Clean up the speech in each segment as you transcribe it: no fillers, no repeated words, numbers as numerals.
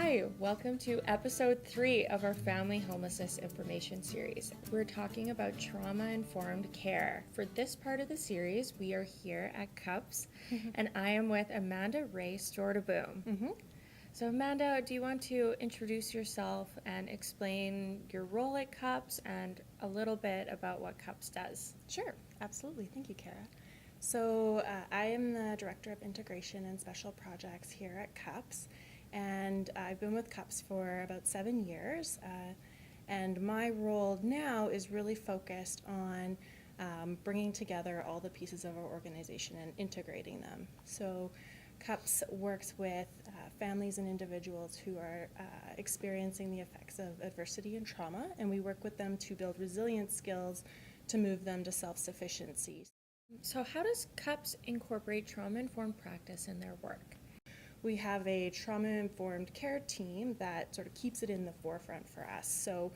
Hi, welcome to episode 3 of our Family Homelessness Information Series. We're talking about trauma-informed care. For this part of the series, we are here at CUPS, and I am with Amanda Ray Storteboom. So Amanda, do you want to introduce yourself and explain your role at CUPS and a little bit about what CUPS does? Sure, absolutely. Thank you, Kara. So I am the Director of Integration and Special Projects here at CUPS, and I've been with CUPS for about 7 years, and my role now is really focused on bringing together all the pieces of our organization and integrating them. So CUPS works with families and individuals who are experiencing the effects of adversity and trauma, and we work with them to build resilience skills to move them to self-sufficiency. So how does CUPS incorporate trauma-informed practice in their work? We have a trauma-informed care team that sort of keeps it in the forefront for us. So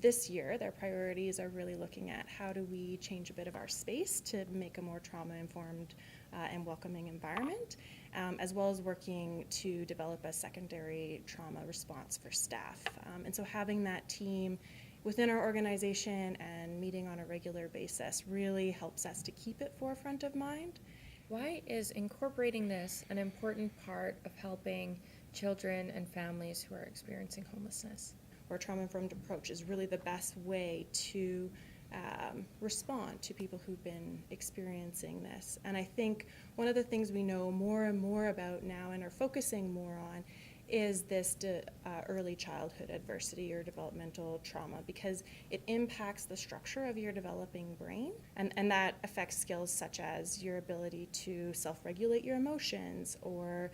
this year, their priorities are really looking at how do we change a bit of our space to make a more trauma-informed and welcoming environment, as well as working to develop a secondary trauma response for staff. And so having that team within our organization and meeting on a regular basis really helps us to keep it forefront of mind. Why is incorporating this an important part of helping children and families who are experiencing homelessness? Our trauma-informed approach is really the best way to respond to people who've been experiencing this. And I think one of the things we know more and more about now and are focusing more on is this early childhood adversity or developmental trauma, because it impacts the structure of your developing brain, and that affects skills such as your ability to self-regulate your emotions or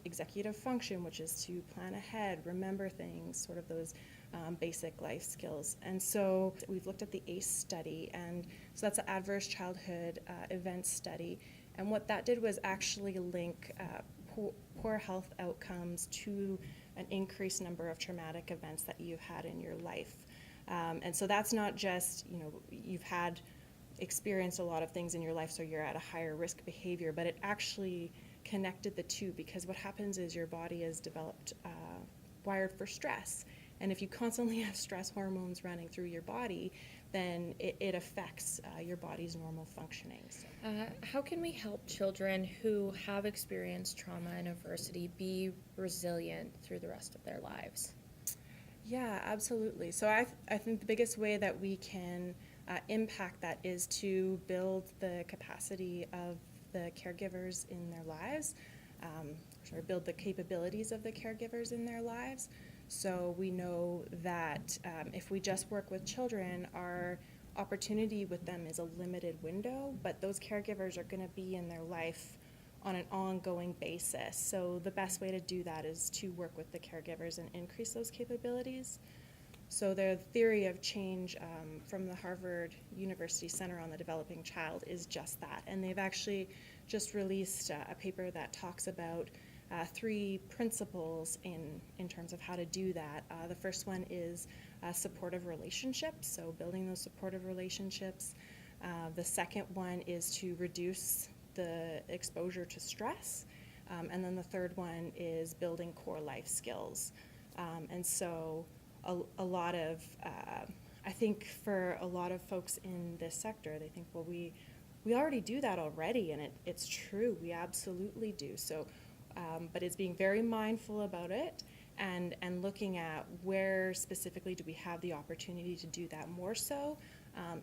executive function, which is to plan ahead, remember things, sort of those basic life skills. And so we've looked at the ACE study, and so that's an adverse childhood event study, and what that did was actually link poor health outcomes to an increased number of traumatic events that you've had in your life. And so that's not just, you've experienced a lot of things in your life, so you're at a higher risk behavior, but it actually connected the two, because what happens is your body is developed, wired for stress. And if you constantly have stress hormones running through your body, then it affects your body's normal functioning. So. How can we help children who have experienced trauma and adversity be resilient through the rest of their lives? Yeah, absolutely. So I think the biggest way that we can impact that is to build the capacity of the caregivers in their lives, or build the capabilities of the caregivers in their lives. So we know that if we just work with children, our opportunity with them is a limited window, but those caregivers are going to be in their life on an ongoing basis. So the best way to do that is to work with the caregivers and increase those capabilities. So the theory of change from the Harvard University Center on the Developing Child is just that. And they've actually just released a paper that talks about 3 principles in terms of how to do that. The first one is supportive relationships, so building those supportive relationships. The second one is to reduce the exposure to stress. And then the third one is building core life skills. And so a lot of, I think for a lot of folks in this sector, they think, well, we already do that already, and it's true, we absolutely do. So, but it's being very mindful about it and looking at where specifically do we have the opportunity to do that more so,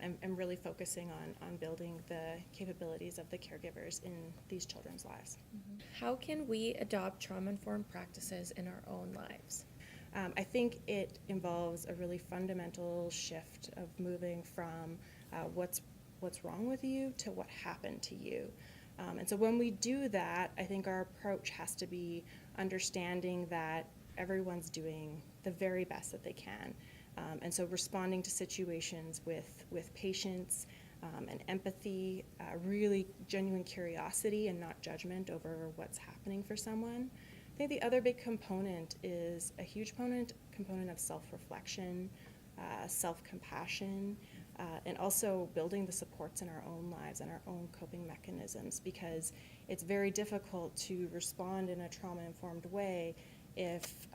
and really focusing on building the capabilities of the caregivers in these children's lives. How can we adopt trauma-informed practices in our own lives? I think it involves a really fundamental shift of moving from what's wrong with you to what happened to you. And so when we do that, I think our approach has to be understanding that everyone's doing the very best that they can. And so responding to situations with patience and empathy, really genuine curiosity and not judgment over what's happening for someone. I think the other big component is a huge component of self-reflection, self-compassion, and also building the supports in our own lives and our own coping mechanisms, because it's very difficult to respond in a trauma-informed way if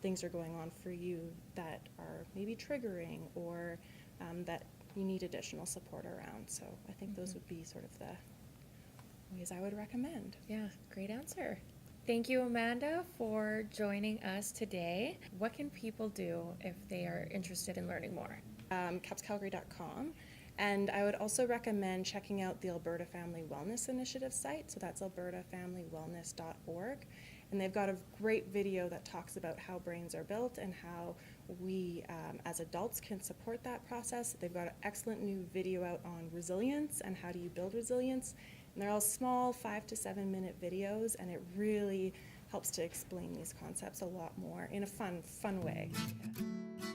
things are going on for you that are maybe triggering or that you need additional support around. So I think those would be sort of the ways I would recommend. Yeah, great answer. Thank you, Amanda, for joining us today. What can people do if they are interested in learning more? CupsCalgary.com. And I would also recommend checking out the Alberta Family Wellness Initiative site. So that's albertafamilywellness.org. And they've got a great video that talks about how brains are built and how we as adults can support that process. They've got an excellent new video out on resilience and how do you build resilience. And they're all small 5 to 7 minute videos, and it really helps to explain these concepts a lot more in a fun way. Yeah.